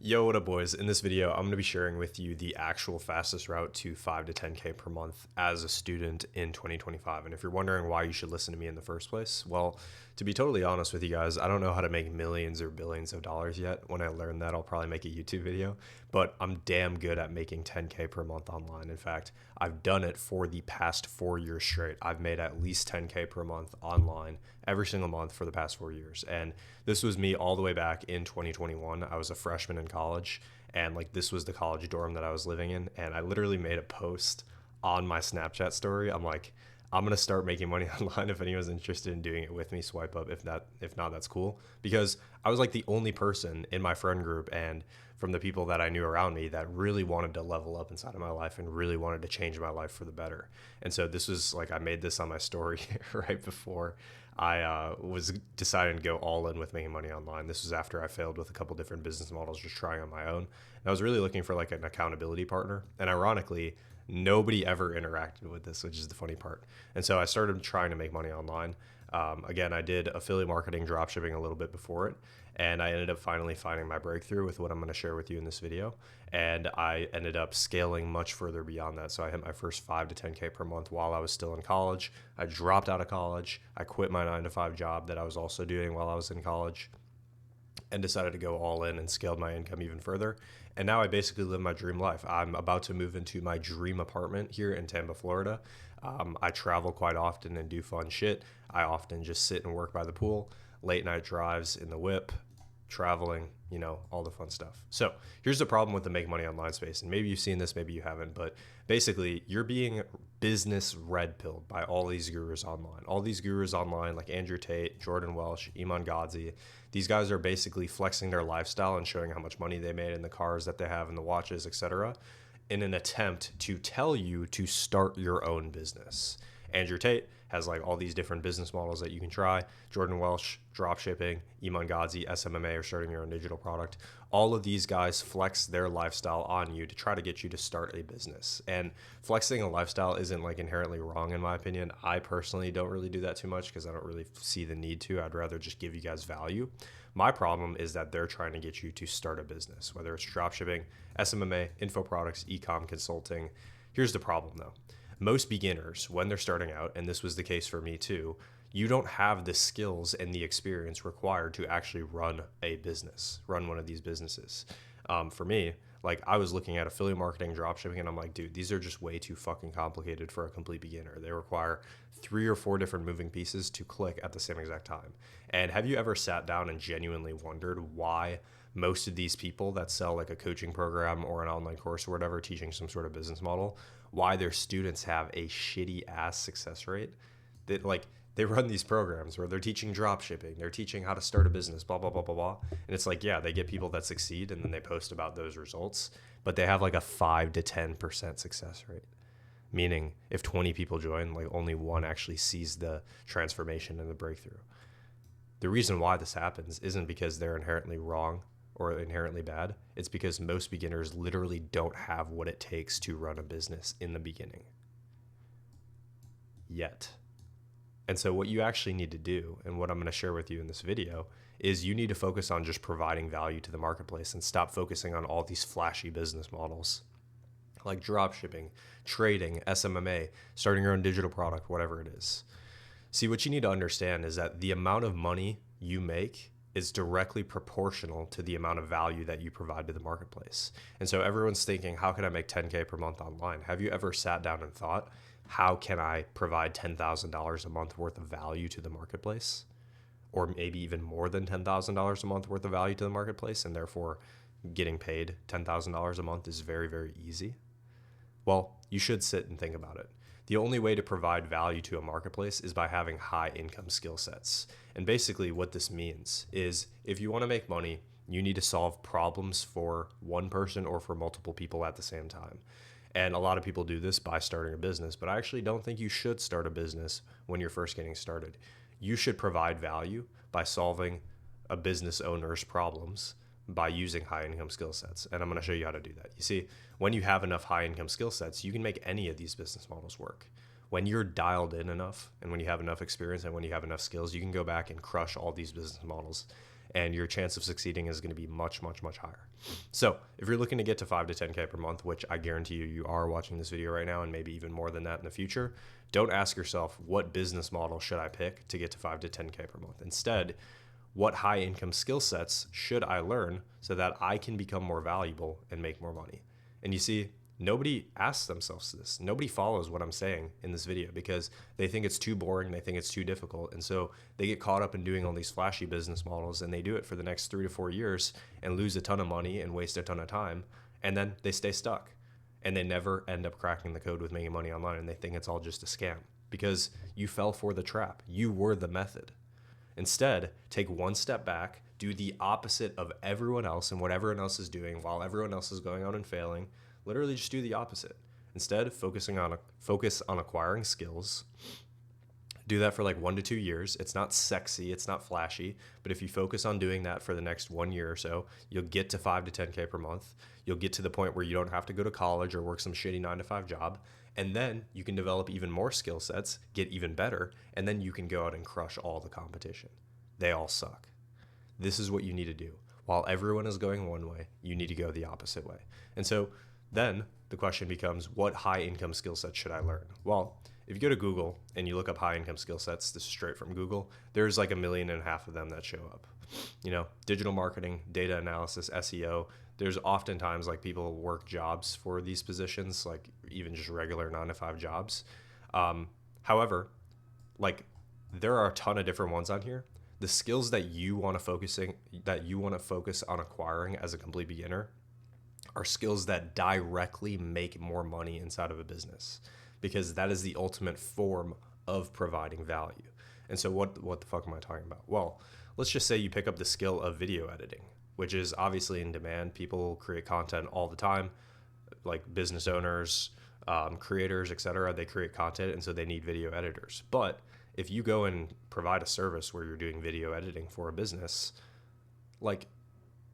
Yo, what up, boys? In this video, I'm going to be sharing with you the actual fastest route to 5 to 10K per month as a student in 2025. And if you're wondering why you should listen to me in the first place, well, to be totally honest with you guys, I don't know how to make millions or billions of dollars yet. When I learn that, I'll probably make a YouTube video, but I'm damn good at making 10K per month online. In fact, I've done it for the past 4 years straight. I've made at least 10K per month online every single month for the past 4 years. And this was me all the way back in 2021. I was a freshman in college, and like this was the college dorm that I was living in. And I literally made a post on my Snapchat story. I'm like, I'm gonna start making money online. If anyone's interested in doing it with me, swipe up. If not, that's cool. Because I was like the only person in my friend group and from the people that I knew around me that really wanted to level up inside of my life and really wanted to change my life for the better. And so this was like, I made this on my story right before I was deciding to go all in with making money online. This was after I failed with a couple different business models, just trying on my own. And I was really looking for like an accountability partner. And ironically, nobody ever interacted with this, which is the funny part. And so I started trying to make money online. Again, I did affiliate marketing, dropshipping a little bit before it, and I ended up finally finding my breakthrough with what I'm going to share with you in this video. And I ended up scaling much further beyond that. So I hit my first 5 to 10K per month while I was still in college. I dropped out of college. I quit my 9 to 5 job that I was also doing while I was in college and decided to go all in and scaled my income even further. And now I basically live my dream life. I'm about to move into my dream apartment here in Tampa, Florida. I travel quite often and do fun shit. I often just sit and work by the pool, late night drives in the whip, traveling, all the fun stuff. So here's the problem with the make money online space. And maybe you've seen this, maybe you haven't, but basically you're being business red pilled by all these gurus online. All these gurus online like Andrew Tate, Jordan Welsh, Iman Gadzhi. These guys are basically flexing their lifestyle and showing how much money they made in the cars that they have and the watches, etc., in an attempt to tell you to start your own business. Andrew Tate has like all these different business models that you can try. Jordan Welsh, drop shipping, Iman Gadzhi, SMMA, or starting your own digital product. All of these guys flex their lifestyle on you to try to get you to start a business. And flexing a lifestyle isn't like inherently wrong in my opinion. I personally don't really do that too much because I don't really see the need to. I'd rather just give you guys value. My problem is that they're trying to get you to start a business, whether it's drop shipping, SMMA, info products, e-com consulting. Here's the problem though. Most beginners, when they're starting out, and this was the case for me too, you don't have the skills and the experience required to actually run a business, run one of these businesses. For me, like I was looking at affiliate marketing, dropshipping, and I'm like, dude, these are just way too fucking complicated for a complete beginner. They require 3 or 4 different moving pieces to click at the same exact time. And have you ever sat down and genuinely wondered why most of these people that sell like a coaching program or an online course or whatever, teaching some sort of business model, why their students have a shitty ass success rate? That like they run these programs where they're teaching drop shipping, they're teaching how to start a business, blah, blah, blah, blah, blah. And it's like, yeah, they get people that succeed and then they post about those results, but they have like a 5 to 10% success rate. Meaning if 20 people join, like only one actually sees the transformation and the breakthrough. The reason why this happens isn't because they're inherently wrong or inherently bad. It's because most beginners literally don't have what it takes to run a business in the beginning. Yet. And so what you actually need to do, and what I'm going to share with you in this video, is you need to focus on just providing value to the marketplace and stop focusing on all these flashy business models like drop shipping, trading, SMMA, starting your own digital product, whatever it is. See, what you need to understand is that the amount of money you make is directly proportional to the amount of value that you provide to the marketplace. And so everyone's thinking, how can I make 10K per month online? Have you ever sat down and thought, how can I provide $10,000 a month worth of value to the marketplace? Or maybe even more than $10,000 a month worth of value to the marketplace, and therefore getting paid $10,000 a month is very, very easy? Well, you should sit and think about it. The only way to provide value to a marketplace is by having high income skill sets. And basically what this means is if you want to make money, you need to solve problems for one person or for multiple people at the same time. And a lot of people do this by starting a business, but I actually don't think you should start a business when you're first getting started. You should provide value by solving a business owner's problems by using high income skill sets. And I'm going to show you how to do that. You see, when you have enough high income skill sets, you can make any of these business models work. When you're dialed in enough and when you have enough experience and when you have enough skills, you can go back and crush all these business models. and your chance of succeeding is going to be much, much, much higher. So if you're looking to get to 5 to 10K per month, which I guarantee you are watching this video right now, and maybe even more than that in the future, don't ask yourself, what business model should I pick to get to 5 to 10K per month? Instead, what high income skill sets should I learn so that I can become more valuable and make more money? And you see, nobody asks themselves this. Nobody follows what I'm saying in this video because they think it's too boring. They think it's too difficult. And so they get caught up in doing all these flashy business models, and they do it for the next 3 to 4 years and lose a ton of money and waste a ton of time. And then they stay stuck and they never end up cracking the code with making money online. And they think it's all just a scam because you fell for the trap. You were the method. Instead, take one step back, do the opposite of everyone else and what everyone else is doing while everyone else is going out and failing. Literally just do the opposite. Instead, focus on acquiring skills. Do that for like 1 to 2 years. It's not sexy, it's not flashy, but if you focus on doing that for the next 1 year or so, you'll get to 5 to 10K per month. You'll get to the point where you don't have to go to college or work some shitty 9 to 5 job. And then you can develop even more skill sets, get even better, and then you can go out and crush all the competition. They all suck. This is what you need to do. While everyone is going one way, you need to go the opposite way. And so then the question becomes, what high income skill sets should I learn? Well, if you go to Google and you look up high income skill sets, this is straight from Google, there's like 1.5 million of them that show up. You know, digital marketing, data analysis, SEO. There's oftentimes like people work jobs for these positions, like even just regular 9 to 5 jobs. However, like there are a ton of different ones on here. The skills that you want to focus on acquiring as a complete beginner are skills that directly make more money inside of a business, because that is the ultimate form of providing value. And so what the fuck am I talking about? Well, let's just say you pick up the skill of video editing, which is obviously in demand. People create content all the time, like business owners, creators, etc. They create content, and so they need video editors. But if you go and provide a service where you're doing video editing for a business, like,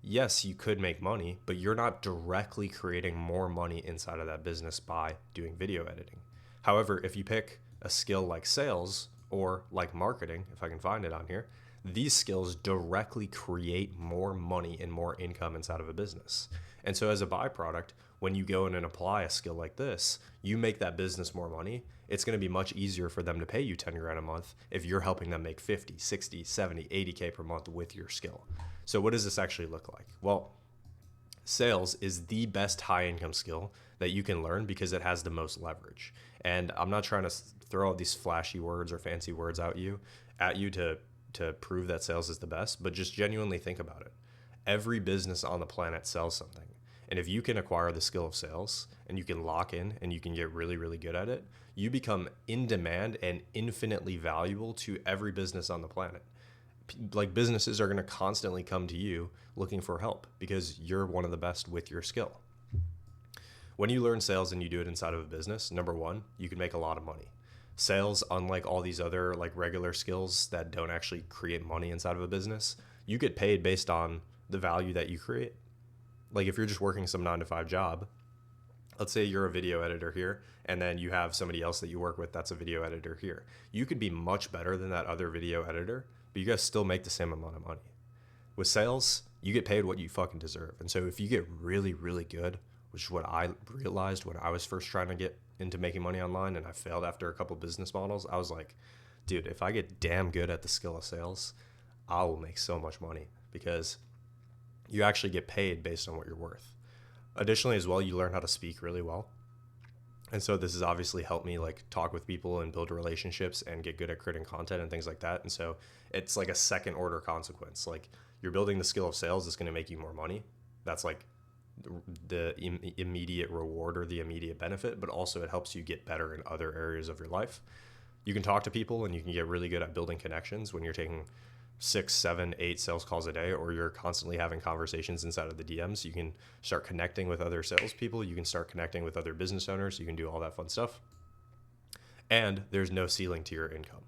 yes, you could make money, but you're not directly creating more money inside of that business by doing video editing. However, if you pick a skill like sales or like marketing, if I can find it on here, these skills directly create more money and more income inside of a business. And so as a byproduct, when you go in and apply a skill like this, you make that business more money. It's going to be much easier for them to pay you 10 grand a month if you're helping them make 50, 60, 70, 80K per month with your skill. So what does this actually look like? Well, sales is the best high income skill that you can learn because it has the most leverage. And I'm not trying to throw all these flashy words or fancy words at you to prove that sales is the best, but just genuinely think about it. Every business on the planet sells something. And if you can acquire the skill of sales and you can lock in and you can get really, really good at it, you become in demand and infinitely valuable to every business on the planet. Like businesses are going to constantly come to you looking for help because you're one of the best with your skill. When you learn sales and you do it inside of a business, number one, you can make a lot of money. Sales, unlike all these other like regular skills that don't actually create money inside of a business, you get paid based on the value that you create. Like if you're just working some 9 to 5 job, let's say you're a video editor here, and then you have somebody else that you work with that's a video editor here. You could be much better than that other video editor, but you guys still make the same amount of money. With sales, you get paid what you fucking deserve. And so if you get really, really good, which is what I realized when I was first trying to get into making money online and I failed after a couple business models, I was like, dude, if I get damn good at the skill of sales, I will make so much money because you actually get paid based on what you're worth. Additionally, as well, you learn how to speak really well. And so this has obviously helped me like talk with people and build relationships and get good at creating content and things like that. And so it's like a second order consequence. Like you're building the skill of sales that's going to make you more money. That's like the immediate reward or the immediate benefit, but also it helps you get better in other areas of your life. You can talk to people and you can get really good at building connections when you're taking 6, 7, 8 sales calls a day, or you're constantly having conversations inside of the DMs. You can start connecting with other salespeople. You can start connecting with other business owners. You can do all that fun stuff. And there's no ceiling to your income.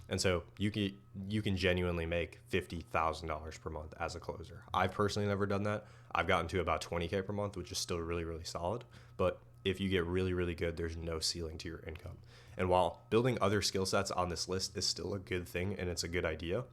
And so you can genuinely make $50,000 per month as a closer. I've personally never done that. I've gotten to about 20K per month, which is still really, really solid. But if you get really, really good, there's no ceiling to your income. And while building other skill sets on this list is still a good thing and it's a good idea,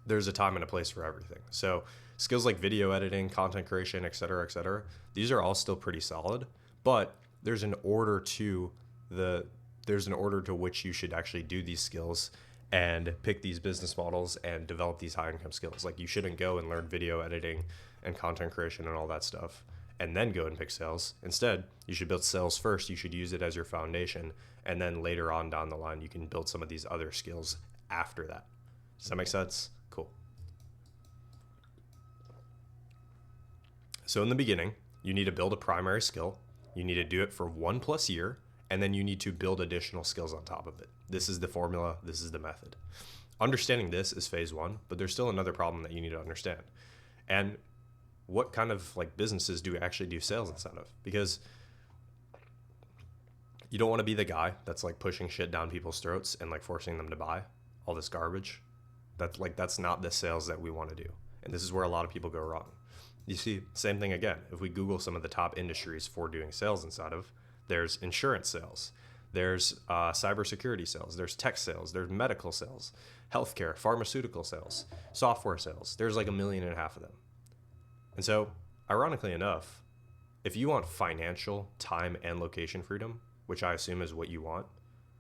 there's a time and a place for everything. So skills like video editing, content creation, et cetera, these are all still pretty solid, but there's an order to the there's an order to which you should actually do these skills and pick these business models and develop these high income skills. Like, you shouldn't go and learn video editing and content creation and all that stuff and then go and pick sales. Instead, you should build sales first. You should use it as your foundation, and then later on down the line you can build some of these other skills after that. Does that make sense? Cool. So in the beginning, you need to build a primary skill. You need to do it for 1+ year, and then you need to build additional skills on top of it. This is the formula. This is the method. Understanding this is phase one, but there's still another problem that you need to understand. And what kind of like businesses do we actually do sales inside of? Because you don't want to be the guy that's like pushing shit down people's throats and like forcing them to buy all this garbage. That's not the sales that we want to do. And this is where a lot of people go wrong. You see, same thing again. If we Google some of the top industries for doing sales inside of, there's insurance sales, there's cybersecurity sales, there's tech sales, there's medical sales, healthcare, pharmaceutical sales, software sales. There's like 1.5 million of them. And so, ironically enough, if you want financial, time, and location freedom, which I assume is what you want,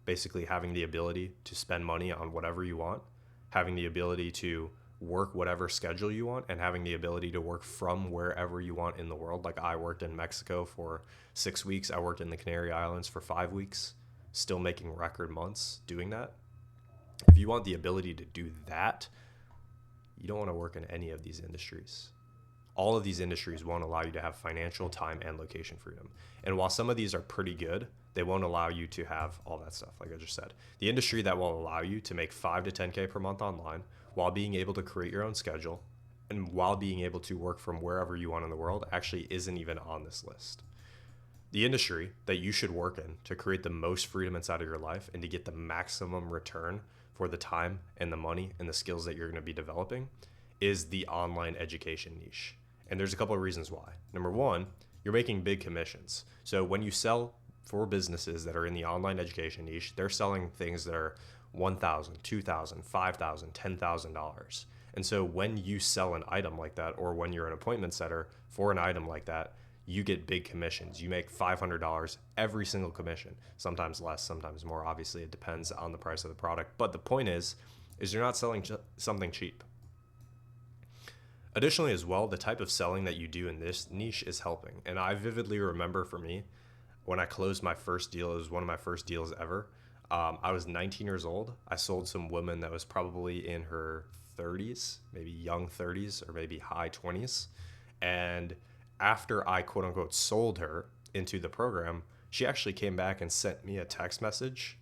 basically having the ability to spend money on whatever you want, having the ability to work whatever schedule you want, and having the ability to work from wherever you want in the world. Like, I worked in Mexico for 6 weeks. I worked in the Canary Islands for 5 weeks, still making record months doing that. If you want the ability to do that, you don't want to work in any of these industries. All of these industries won't allow you to have financial, time, and location freedom. And while some of these are pretty good, they won't allow you to have all that stuff, like I just said. The industry that will allow you to make 5 to 10K per month online while being able to create your own schedule and while being able to work from wherever you want in the world actually isn't even on this list. The industry that you should work in to create the most freedom inside of your life and to get the maximum return for the time and the money and the skills that you're going to be developing is the online education niche. And there's a couple of reasons why. Number one, you're making big commissions. So when you sell for businesses that are in the online education niche, they're selling things that are $1,000, $2,000, $5,000, $10,000. And so when you sell an item like that, or when you're an appointment setter for an item like that, you get big commissions. You make $500 every single commission, sometimes less, sometimes more. Obviously, it depends on the price of the product. But the point is you're not selling something cheap. Additionally, as well, the type of selling that you do in this niche is helping. And I vividly remember, for me, when I closed my first deal, it was one of my first deals ever. I was 19 years old. I sold some woman that was probably in her 30s, maybe young 30s or maybe high 20s. And after I quote unquote sold her into the program, she actually came back and sent me a text message,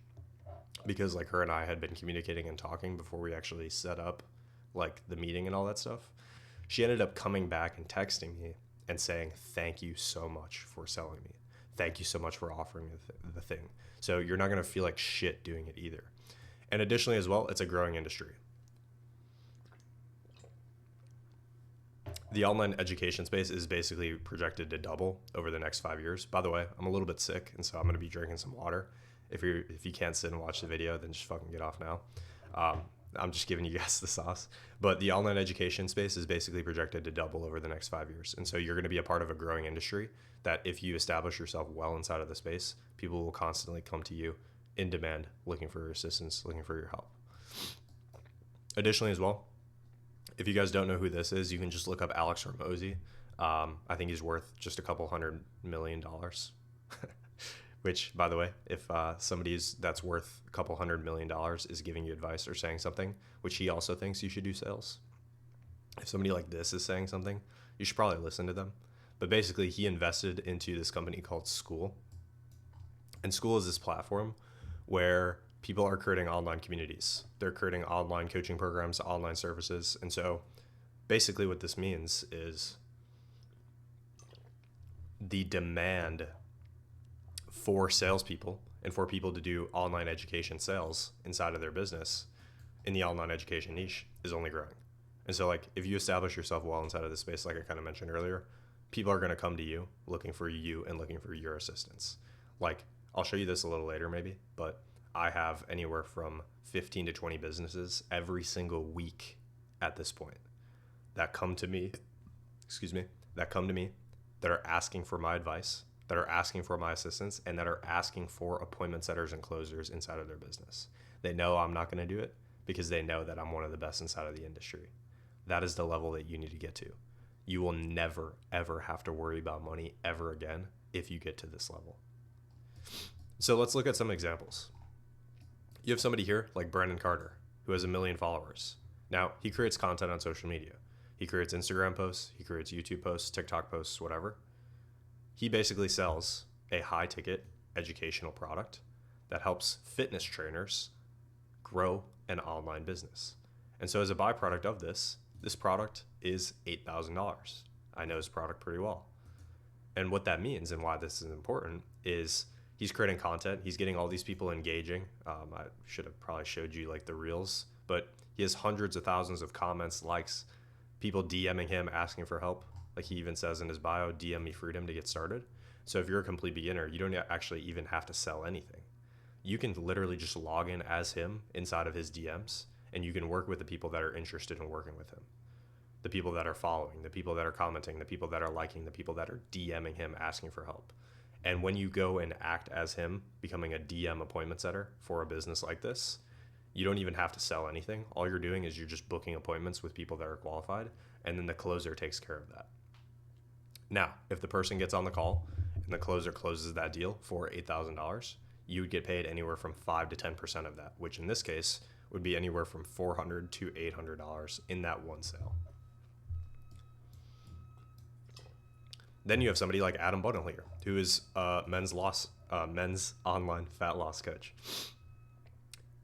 because like her and I had been communicating and talking before we actually set up like the meeting and all that stuff. She ended up coming back and texting me and saying, "Thank you so much for selling me. Thank you so much for offering me the thing. So you're not going to feel like shit doing it either." And additionally as well, it's a growing industry. The online education space is basically projected to double over the next 5 years. By the way, I'm a little bit sick, and so I'm going to be drinking some water. If you can't sit and watch the video, then just fucking get off now. I'm just giving you guys the sauce. But the online education space is basically projected to double over the next 5 years. And so you're going to be a part of a growing industry that, if you establish yourself well inside of the space, people will constantly come to you in demand, looking for your assistance, looking for your help. Additionally as well, if you guys don't know who this is, you can just look up Alex Hormozi. I think he's worth just a couple $100 million. Which, by the way, if that's worth a couple $100 million is giving you advice or saying something, which he also thinks you should do sales. If somebody like this is saying something, you should probably listen to them. But basically, he invested into this company called School. And School is this platform where people are creating online communities. They're creating online coaching programs, online services. And so basically what this means is the demand for salespeople and for people to do online education sales inside of their business in the online education niche is only growing. And so like, if you establish yourself well inside of this space, like I kind of mentioned earlier, people are going to come to you looking for you and looking for your assistance. Like, I'll show you this a little later maybe, but I have anywhere from 15 to 20 businesses every single week at this point that come to me, that come to me, that are asking for my advice, that are asking for my assistance, and that are asking for appointment setters and closers inside of their business. They know I'm not going to do it because they know that I'm one of the best inside of the industry. That is the level that you need to get to. You will never, ever have to worry about money ever again if you get to this level. So let's look at some examples. You have somebody here like Brandon Carter, who has 1 million followers. Now, he creates content on social media. He creates Instagram posts, he creates YouTube posts, TikTok posts, whatever. He basically sells a high ticket educational product that helps fitness trainers grow an online business. And so as a byproduct of this product is $8,000. I know his product pretty well. And what that means and why this is important is he's creating content. He's getting all these people engaging. I should have probably showed you like the reels, but he has hundreds of thousands of comments, likes, people DMing him, asking for help. Like he even says in his bio, DM me freedom to get started. So if you're a complete beginner, you don't actually even have to sell anything. You can literally just log in as him inside of his DMs, and you can work with the people that are interested in working with him. The people that are following, the people that are commenting, the people that are liking, the people that are DMing him, asking for help. And when you go and act as him, becoming a DM appointment setter for a business like this, you don't even have to sell anything. All you're doing is you're just booking appointments with people that are qualified, and then the closer takes care of that. Now, if the person gets on the call and the closer closes that deal for $8,000, you would get paid anywhere from 5 to 10% of that, which in this case would be anywhere from $400 to $800 in that one sale. Then you have somebody like Adam Bunnell here, who is a men's online fat loss coach.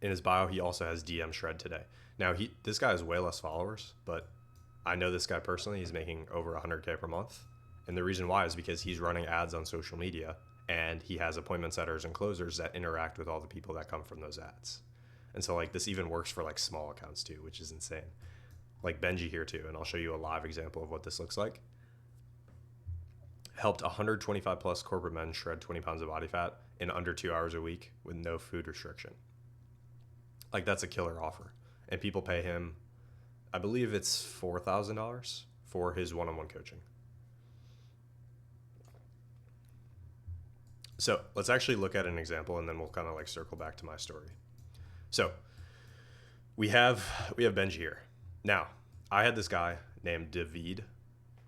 In his bio, he also has DM Shred Today. Now, this guy has way less followers, but I know this guy personally. He's making over 100K per month. And the reason why is because he's running ads on social media, and he has appointment setters and closers that interact with all the people that come from those ads. And so like this even works for like small accounts too, which is insane. Like Benji here too, and I'll show you a live example of what this looks like. Helped 125 plus corporate men shred 20 pounds of body fat in under 2 hours a week with no food restriction. Like that's a killer offer. And people pay him, I believe it's $4,000 for his one-on-one coaching. So let's actually look at an example, and then we'll kind of like circle back to my story. So we have Benji here. Now, I had this guy named David.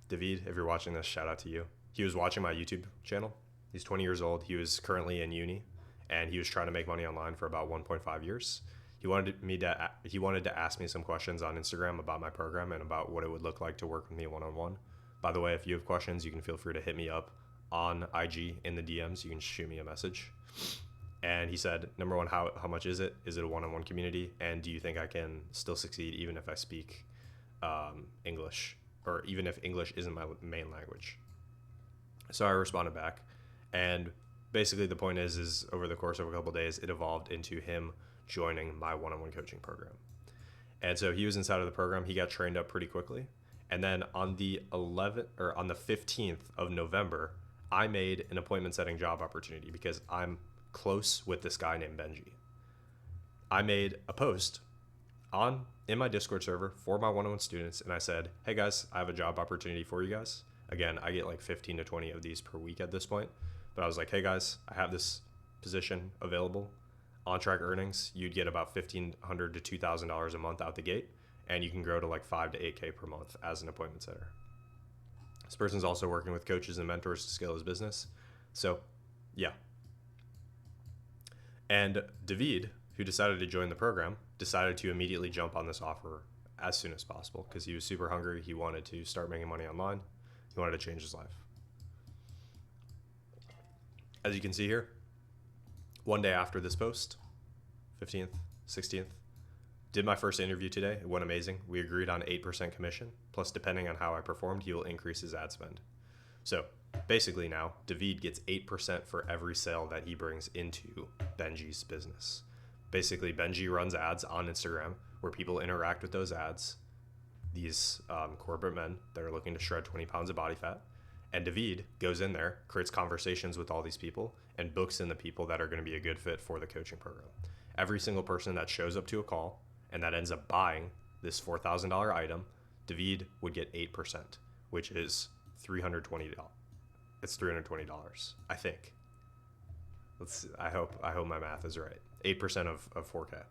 David, if you're watching this, shout out to you. He was watching my YouTube channel. He's 20 years old. He was currently in uni, and he was trying to make money online for about 1.5 years. He wanted to ask me some questions on Instagram about my program and about what it would look like to work with me one-on-one. By the way, if you have questions, you can feel free to hit me up on IG in the DMs. You can shoot me a message. And he said, number one, how much is it? Is it a one-on-one community? And do you think I can still succeed even if I speak English, or even if English isn't my main language? So I responded back, and basically the point is over the course of a couple of days, it evolved into him joining my one-on-one coaching program. And so he was inside of the program. He got trained up pretty quickly. And then on the 15th of November, I made an appointment setting job opportunity because I'm close with this guy named Benji. I made a post in my Discord server for my one-on-one students, and I said, hey guys, I have a job opportunity for you guys. Again, I get like 15 to 20 of these per week at this point, but I was like, hey guys, I have this position available. On track earnings, you'd get about $1,500 to $2,000 a month out the gate, and you can grow to like 5 to 8K per month as an appointment setter. This person's also working with coaches and mentors to scale his business. So yeah. And David, who decided to join the program, decided to immediately jump on this offer as soon as possible because he was super hungry. He wanted to start making money online. He wanted to change his life. As you can see here, one day after this post, 15th, 16th, did my first interview today. It went amazing. We agreed on 8% commission. Plus, depending on how I performed, he will increase his ad spend. So basically now, David gets 8% for every sale that he brings into Benji's business. Basically, Benji runs ads on Instagram where people interact with those ads, these corporate men that are looking to shred 20 pounds of body fat. And David goes in there, creates conversations with all these people, and books in the people that are going to be a good fit for the coaching program. Every single person that shows up to a call and that ends up buying this $4,000 item, David would get 8%, which is $320. It's $320, I think. I hope my math is right. 8% of 4K.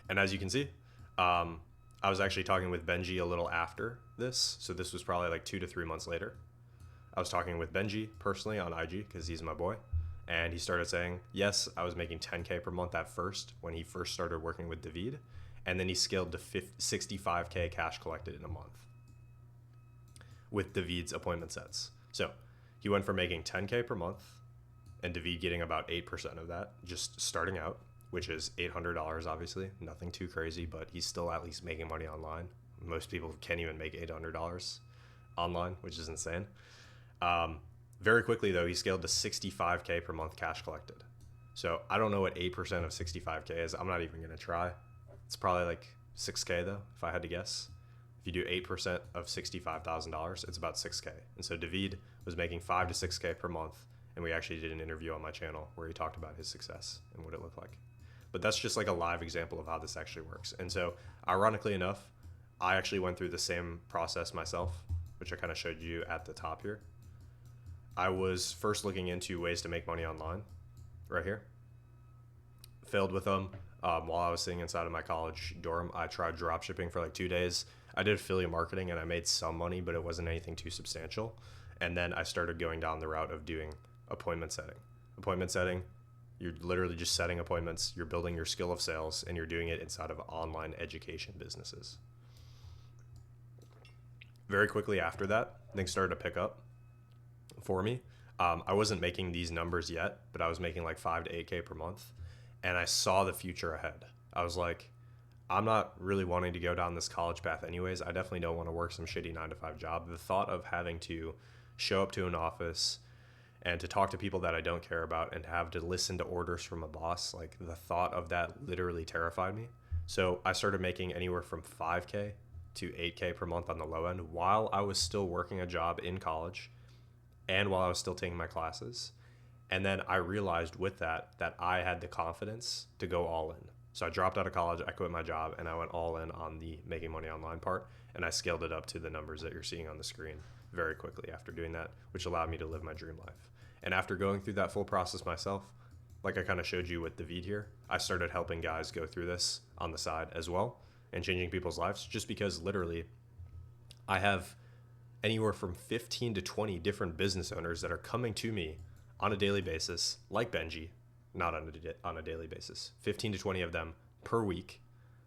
And as you can see, I was actually talking with Benji a little after this. So this was probably like 2 to 3 months later. I was talking with Benji personally on IG because he's my boy. And he started saying, yes, I was making 10K per month at first when he first started working with David. And then he scaled to 65K cash collected in a month with David's appointment sets. So he went from making 10K per month and David getting about 8% of that, just starting out, which is $800, obviously. Nothing too crazy, but he's still at least making money online. Most people can't even make $800 online, which is insane. Very quickly, though, he scaled to 65K per month cash collected. So I don't know what 8% of 65K is. I'm not even going to try. It's probably like 6K, though, if I had to guess. If you do 8% of $65,000, it's about 6K. And so David was making 5 to 6K per month. And we actually did an interview on my channel where he talked about his success and what it looked like. But that's just like a live example of how this actually works. And so ironically enough, I actually went through the same process myself, which I kind of showed you at the top here. I was first looking into ways to make money online right here. Failed with them. While I was sitting inside of my college dorm, I tried drop shipping for like 2 days. I did affiliate marketing and I made some money, but it wasn't anything too substantial. And then I started going down the route of doing appointment setting. Appointment setting, you're literally just setting appointments, you're building your skill of sales, and you're doing it inside of online education businesses. Very quickly after that, things started to pick up for me. I wasn't making these numbers yet, but I was making like 5 to 8K per month. And I saw the future ahead. I was like, I'm not really wanting to go down this college path anyways. I definitely don't want to work some shitty 9-to-5 job. The thought of having to show up to an office and to talk to people that I don't care about and have to listen to orders from a boss, like the thought of that literally terrified me. So I started making anywhere from 5K to 8K per month on the low end while I was still working a job in college and while I was still taking my classes. And then I realized with that I had the confidence to go all in. So I dropped out of college, I quit my job, and I went all in on the making money online part, and I scaled it up to the numbers that you're seeing on the screen very quickly after doing that, which allowed me to live my dream life. And after going through that full process myself, like I kind of showed you with David here, I started helping guys go through this on the side as well and changing people's lives, just because literally I have anywhere from 15 to 20 different business owners that are coming to me on a daily basis, like Benji, not on a daily basis, 15 to 20 of them per week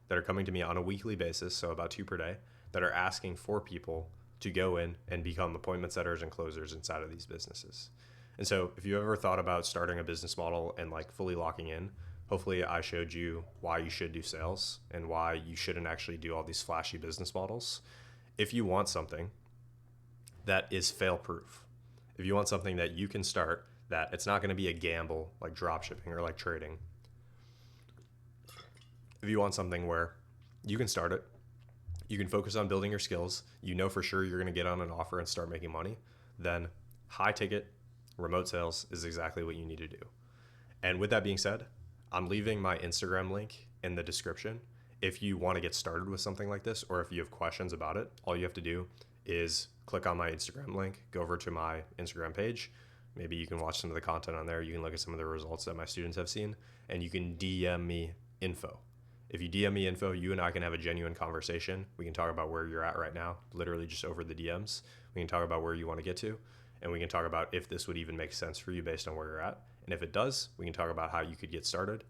that are coming to me on a weekly basis, so about 2 per day, that are asking for people to go in and become appointment setters and closers inside of these businesses. And so if you ever thought about starting a business model and like fully locking in, hopefully I showed you why you should do sales and why you shouldn't actually do all these flashy business models. If you want something that is fail proof, if you want something that you can start, that it's not going to be a gamble like drop shipping or like trading. If you want something where you can start it, you can focus on building your skills, you know for sure you're going to get on an offer and start making money, then high ticket remote sales is exactly what you need to do. And with that being said, I'm leaving my Instagram link in the description. If you want to get started with something like this, or if you have questions about it, all you have to do is click on my Instagram link, go over to my Instagram page. Maybe you can watch some of the content on there. You can look at some of the results that my students have seen, and you can DM me info. If you DM me info, you and I can have a genuine conversation. We can talk about where you're at right now, literally just over the DMs. We can talk about where you want to get to, and we can talk about if this would even make sense for you based on where you're at. And if it does, we can talk about how you could get started.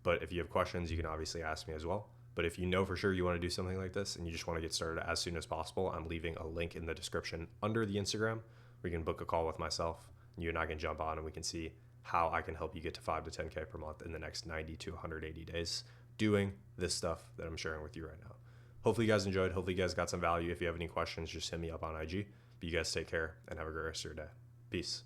But if you have questions, you can obviously ask me as well. But if you know for sure you want to do something like this and you just want to get started as soon as possible, I'm leaving a link in the description under the Instagram where you can book a call with myself. You and I can jump on and we can see how I can help you get to 5 to 10K per month in the next 90 to 180 days doing this stuff that I'm sharing with you right now. Hopefully you guys enjoyed. Hopefully you guys got some value. If you have any questions, just hit me up on IG. But you guys take care and have a great rest of your day. Peace.